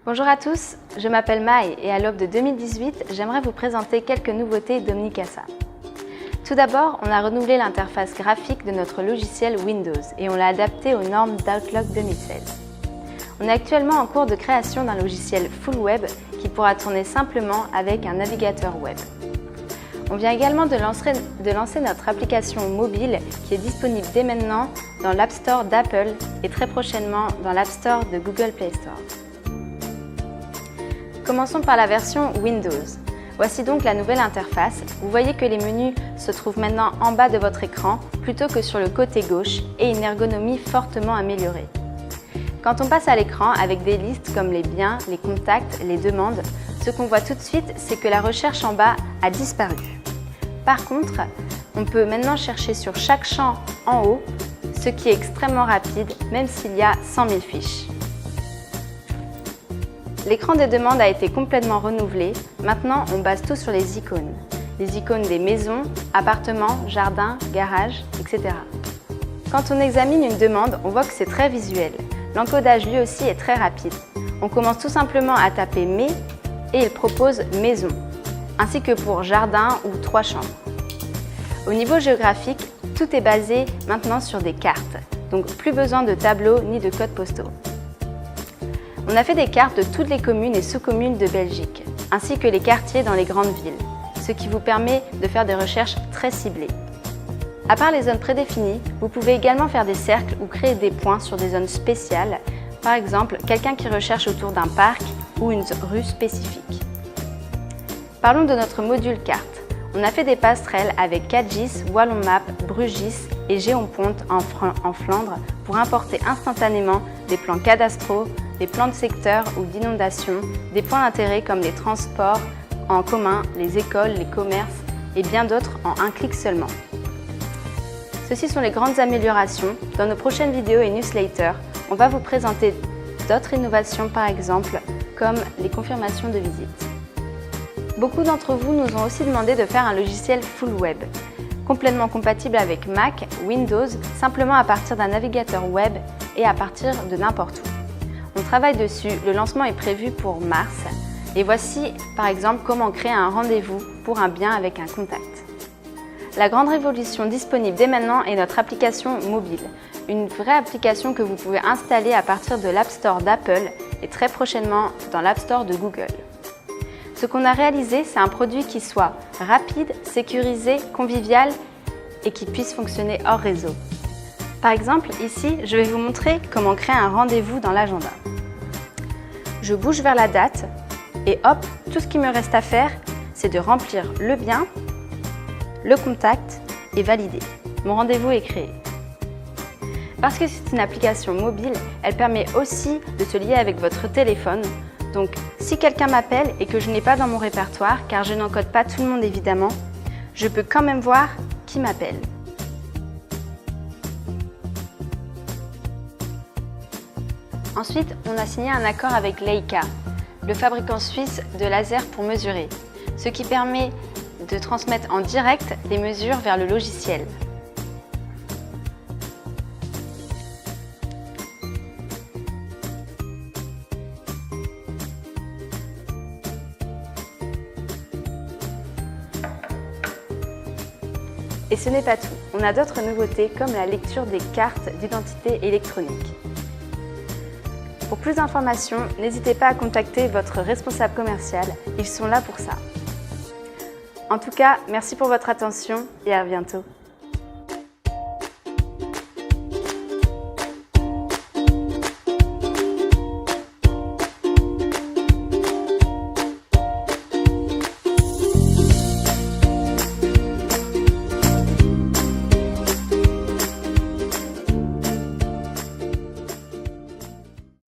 Bonjour à tous, je m'appelle Maï et à l'aube de 2018, j'aimerais vous présenter quelques nouveautés d'Omnicasa. Tout d'abord, on a renouvelé l'interface graphique de notre logiciel Windows et on l'a adapté aux normes d'Outlook 2016. On est actuellement en cours de création d'un logiciel full web qui pourra tourner simplement avec un navigateur web. On vient également de lancer notre application mobile qui est disponible dès maintenant dans l'App Store d'Apple et très prochainement dans l'App Store de Google Play Store. Commençons par la version Windows. Voici donc la nouvelle interface. Vous voyez que les menus se trouvent maintenant en bas de votre écran plutôt que sur le côté gauche et une ergonomie fortement améliorée. Quand on passe à l'écran avec des listes comme les biens, les contacts, les demandes, ce qu'on voit tout de suite, c'est que la recherche en bas a disparu. Par contre, on peut maintenant chercher sur chaque champ en haut, ce qui est extrêmement rapide, même s'il y a 100 000 fiches. L'écran des demandes a été complètement renouvelé. Maintenant, on base tout sur les icônes. Les icônes des maisons, appartements, jardins, garages, etc. Quand on examine une demande, on voit que c'est très visuel. L'encodage lui aussi est très rapide. On commence tout simplement à taper « mais » et il propose « maison », ainsi que pour « jardin » ou « 3 chambres ». Au niveau géographique, tout est basé maintenant sur des cartes, donc plus besoin de tableaux ni de codes postaux. On a fait des cartes de toutes les communes et sous-communes de Belgique, ainsi que les quartiers dans les grandes villes, ce qui vous permet de faire des recherches très ciblées. À part les zones prédéfinies, vous pouvez également faire des cercles ou créer des points sur des zones spéciales, par exemple quelqu'un qui recherche autour d'un parc ou une rue spécifique. Parlons de notre module carte. On a fait des passerelles avec QGIS, Wallonmap, Brugis et Géoponte en Flandre pour importer instantanément des plans cadastraux, des plans de secteur ou d'inondation, des points d'intérêt comme les transports en commun, les écoles, les commerces et bien d'autres en un clic seulement. Ceci sont les grandes améliorations. Dans nos prochaines vidéos et newsletters, on va vous présenter d'autres innovations par exemple, comme les confirmations de visite. Beaucoup d'entre vous nous ont aussi demandé de faire un logiciel full web, complètement compatible avec Mac, Windows, simplement à partir d'un navigateur web et à partir de n'importe où. On travaille dessus, le lancement est prévu pour mars. Et voici par exemple comment créer un rendez-vous pour un bien avec un contact. La grande révolution disponible dès maintenant est notre application mobile. Une vraie application que vous pouvez installer à partir de l'App Store d'Apple et très prochainement dans l'App Store de Google. Ce qu'on a réalisé, c'est un produit qui soit rapide, sécurisé, convivial et qui puisse fonctionner hors réseau. Par exemple, ici, je vais vous montrer comment créer un rendez-vous dans l'agenda. Je bouge vers la date et hop, tout ce qui me reste à faire, c'est de remplir le bien, le contact et valider. Mon rendez-vous est créé. Parce que c'est une application mobile, elle permet aussi de se lier avec votre téléphone. Donc, si quelqu'un m'appelle et que je n'ai pas dans mon répertoire, car je n'encode pas tout le monde évidemment, je peux quand même voir qui m'appelle. Ensuite, on a signé un accord avec Leica, le fabricant suisse de lasers pour mesurer, ce qui permet de transmettre en direct les mesures vers le logiciel. Et ce n'est pas tout, on a d'autres nouveautés comme la lecture des cartes d'identité électronique. Pour plus d'informations, n'hésitez pas à contacter votre responsable commercial, ils sont là pour ça. En tout cas, merci pour votre attention et à bientôt.